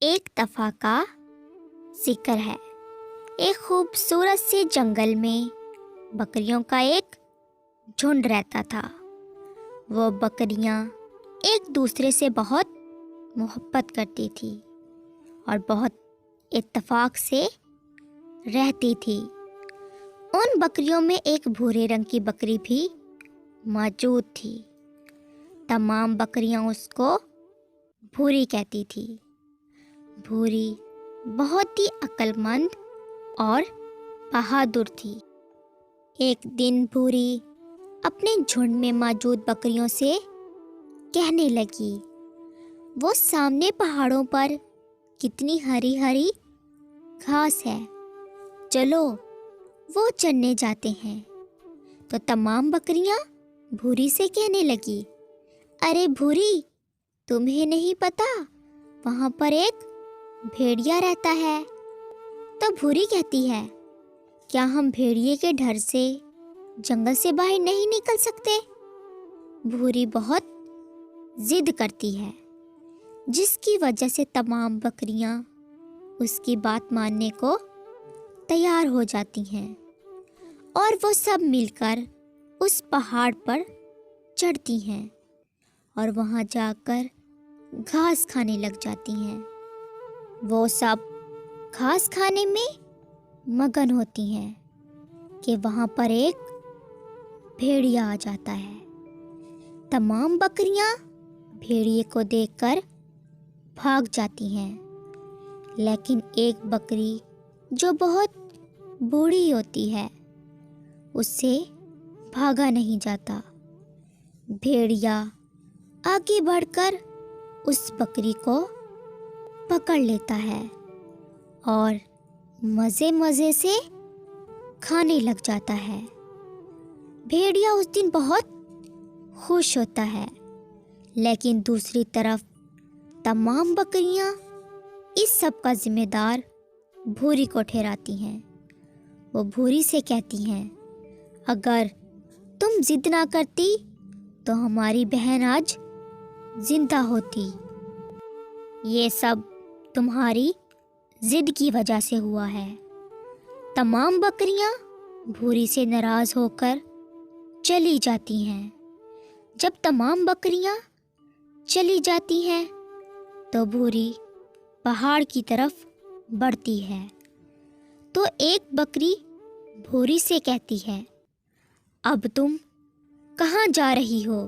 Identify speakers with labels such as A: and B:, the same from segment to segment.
A: ایک دفعہ کا ذکر ہے۔ ایک خوبصورت سے جنگل میں بکریوں کا ایک جھنڈ رہتا تھا۔ وہ بکریاں ایک دوسرے سے بہت محبت کرتی تھی اور بہت اتفاق سے رہتی تھی۔ ان بکریوں میں ایک بھورے رنگ کی بکری بھی موجود تھی۔ تمام بکریاں اس کو بھوری کہتی تھی۔ بھوری بہت ہی عقل مند اور بہادر تھی۔ ایک دن بھوری اپنے جھنڈ میں موجود بکریوں سے کہنے لگی، وہ سامنے پہاڑوں پر کتنی ہری ہری گھاس ہے، چلو وہ چرنے جاتے ہیں۔ تو تمام بکریاں بھوری سے کہنے لگی، ارے بھوری، تمہیں نہیں پتا وہاں پر ایک بھیڑیا رہتا ہے۔ تو بھوری کہتی ہے، کیا ہم بھیڑیے کے ڈر سے جنگل سے باہر نہیں نکل سکتے؟ بھوری بہت ضد کرتی ہے، جس کی وجہ سے تمام بکریاں اس کی بات ماننے کو تیار ہو جاتی ہیں اور وہ سب مل کر اس پہاڑ پر چڑھتی ہیں اور وہاں جا کر گھاس کھانے لگ جاتی ہیں۔ وہ سب گھاس کھانے میں مگن ہوتی ہیں کہ وہاں پر ایک بھیڑیا آ جاتا ہے۔ تمام بکریاں بھیڑیے کو دیکھ کر بھاگ جاتی ہیں، لیکن ایک بکری جو بہت بوڑھی ہوتی ہے، اس سے بھاگا نہیں جاتا۔ بھیڑیا آگے بڑھ کر اس بکری کو پکڑ لیتا ہے اور مزے مزے سے کھانے لگ جاتا ہے۔ بھیڑیا اس دن بہت خوش ہوتا ہے، لیکن دوسری طرف تمام بکریاں اس سب کا ذمہ دار بھوری کو ٹھہراتی ہیں۔ وہ بھوری سے کہتی ہیں، اگر تم ضد نہ کرتی تو ہماری بہن آج زندہ ہوتی۔ یہ سب تمہاری ضد کی وجہ سے ہوا ہے۔ تمام بکریاں بھوری سے ناراض ہو کر چلی جاتی ہیں۔ جب تمام بکریاں چلی جاتی ہیں تو بھوری پہاڑ کی طرف بڑھتی ہے۔ تو ایک بکری بھوری سے کہتی ہے، اب تم کہاں جا رہی ہو؟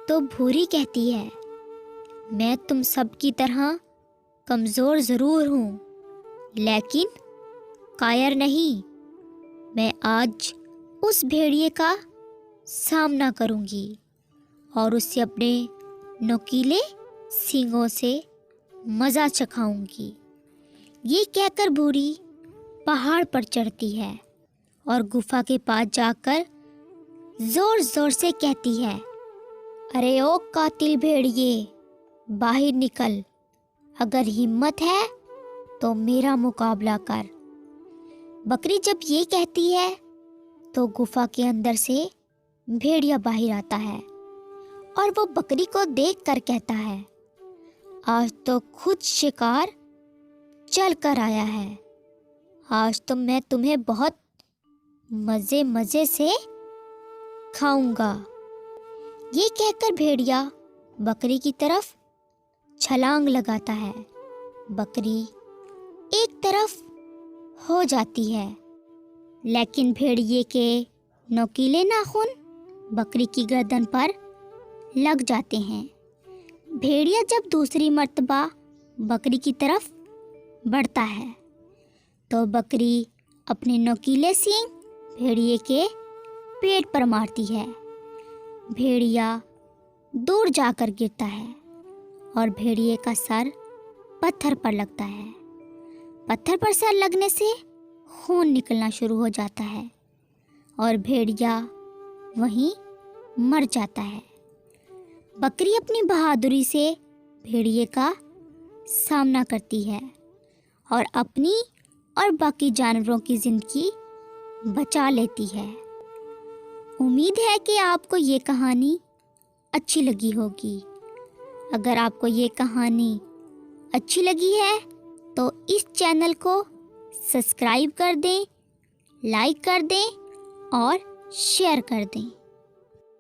A: تو بھوری کہتی ہے، میں تم سب کی طرح کمزور ضرور ہوں، لیکن کائر نہیں۔ میں آج اس بھیڑیے کا سامنا کروں گی اور اسے اپنے نوکیلے سینگوں سے مزہ چکھاؤں گی۔ یہ کہہ کر بھوری پہاڑ پر چڑھتی ہے اور گفا کے پاس جا کر زور زور سے کہتی ہے، ارے او قاتل بھیڑیے، باہر نکل، اگر ہمت ہے تو میرا مقابلہ کر۔ بکری جب یہ کہتی ہے تو گفا کے اندر سے بھیڑیا باہر آتا ہے اور وہ بکری کو دیکھ کر کہتا ہے، آج تو خود شکار چل کر آیا ہے، آج تو میں تمہیں بہت مزے مزے سے کھاؤں گا۔ یہ کہہ کر بھیڑیا بکری کی طرف چھلانگ لگاتا ہے۔ بکری ایک طرف ہو جاتی ہے، لیکن بھیڑیے کے نوکیلے ناخن بکری کی گردن پر لگ جاتے ہیں۔ بھیڑیا جب دوسری مرتبہ بکری کی طرف بڑھتا ہے تو بکری اپنے نوکیلے سینگ بھیڑیے کے پیٹ پر مارتی ہے۔ بھیڑیا دور جا کر گرتا ہے اور بھیڑیے کا سر پتھر پر لگتا ہے۔ پتھر پر سر لگنے سے خون نکلنا شروع ہو جاتا ہے اور بھیڑیا وہیں مر جاتا ہے۔ بکری اپنی بہادری سے بھیڑیے کا سامنا کرتی ہے اور اپنی اور باقی جانوروں کی زندگی بچا لیتی ہے۔ امید ہے کہ آپ کو یہ کہانی اچھی لگی ہوگی۔ اگر آپ کو یہ کہانی اچھی لگی ہے تو اس چینل کو سبسکرائب کر دیں، لائک کر دیں اور شیئر کر دیں۔